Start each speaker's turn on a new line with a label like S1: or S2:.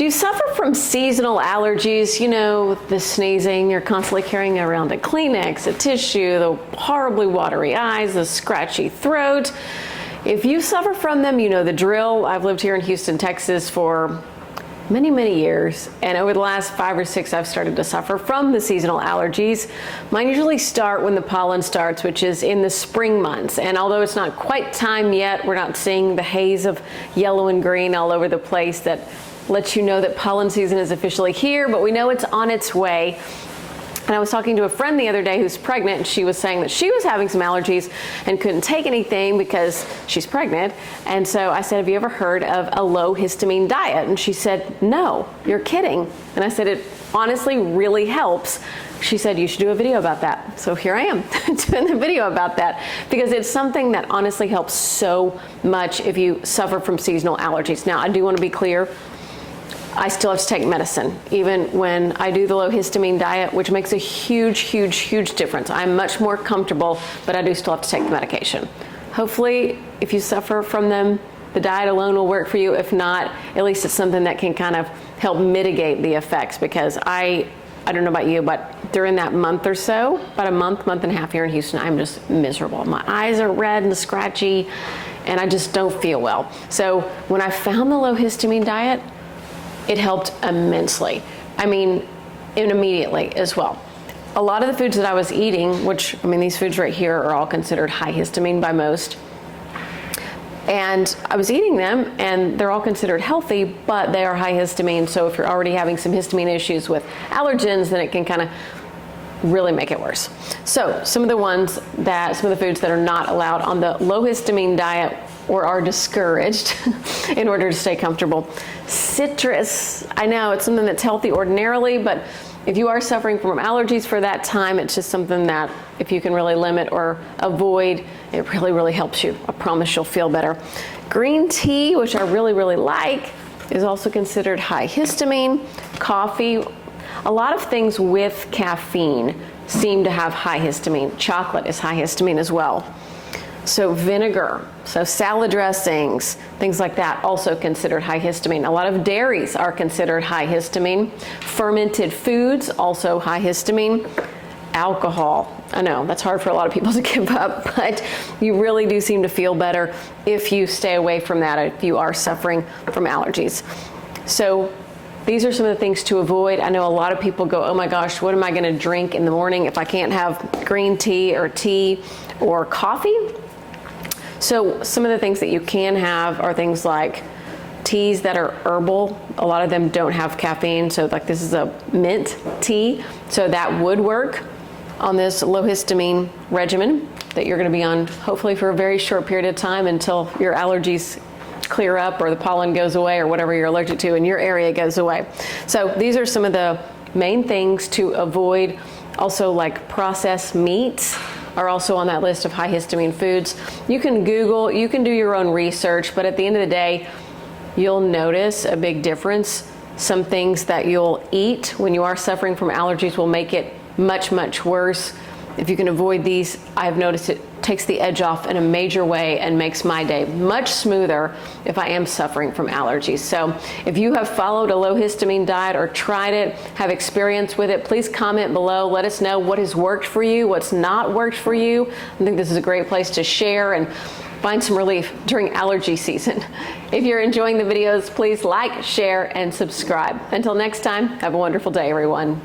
S1: Do you suffer from seasonal allergies? You know, the sneezing, you're constantly carrying around a Kleenex, a tissue, the horribly watery eyes, the scratchy throat. If you suffer from them, you know the drill. I've lived here in Houston, Texas for many years, and over the last 5 or 6 I've started to suffer from the seasonal allergies. Mine usually start when the pollen starts, which is in the spring months, and although it's not quite time yet, we're not seeing the haze of yellow and green all over the place that lets you know that pollen season is officially here, but we know it's on its way. And I was talking to a friend the other day who's pregnant, and she was saying that she was having some allergies and couldn't take anything because she's pregnant. And so I said, have you ever heard of a low histamine diet? And she said, no, you're kidding. And I said, it honestly really helps. She said, you should do a video about that. So here I am doing the video about that, because it's something that honestly helps so much if you suffer from seasonal allergies. Now, I do want to be clear. I still have to take medicine, even when I do the low histamine diet, which makes a huge difference. I'm much more comfortable, but I do still have to take the medication. Hopefully, if you suffer from them, the diet alone will work for you. If not, at least it's something that can kind of help mitigate the effects, because I don't know about you, but during that month or so, about a month and a half here in Houston, I'm just miserable. My eyes are red and scratchy, and I just don't feel well. So when I found the low histamine diet, it helped immensely. I mean, immediately as well. A lot of the foods that I was eating, which, I mean, these foods right here are all considered high histamine by most. And I was eating them, and they're all considered healthy, but they are high histamine. So if you're already having some histamine issues with allergens, then it can kind of really make it worse. So some of the foods that are not allowed on the low histamine diet or are discouraged in order to stay comfortable. Citrus, I know it's something that's healthy ordinarily, but if you are suffering from allergies for that time, it's just something that if you can really limit or avoid, it really helps you. I promise you'll feel better. Green tea, which I really like, is also considered high histamine. Coffee, a lot of things with caffeine seem to have high histamine. Chocolate is high histamine as well. So vinegar, so salad dressings, things like that, also considered high histamine. A lot of dairies are considered high histamine. Fermented foods, also high histamine. Alcohol, I know that's hard for a lot of people to give up, but you really do seem to feel better if you stay away from that, if you are suffering from allergies. So these are some of the things to avoid. I know a lot of people go, oh my gosh, what am I going to drink in the morning if I can't have green tea or coffee? So some of the things that you can have are things like teas that are herbal. A lot of them don't have caffeine. So like this is a mint tea. So that would work on this low histamine regimen that you're going to be on hopefully for a very short period of time until your allergies clear up or the pollen goes away or whatever you're allergic to in your area goes away. So these are some of the main things to avoid. Also, like processed meats are also on that list of high histamine foods. You can Google, you can do your own research, but at the end of the day, you'll notice a big difference. Some things that you'll eat when you are suffering from allergies will make it much worse. If you can avoid these, I've noticed it takes the edge off in a major way and makes my day much smoother if I am suffering from allergies. So if you have followed a low histamine diet or tried it, have experience with it, please comment below. Let us know what has worked for you, what's not worked for you. I think this is a great place to share and find some relief during allergy season. If you're enjoying the videos, please like, share, and subscribe. Until next time, have a wonderful day, everyone.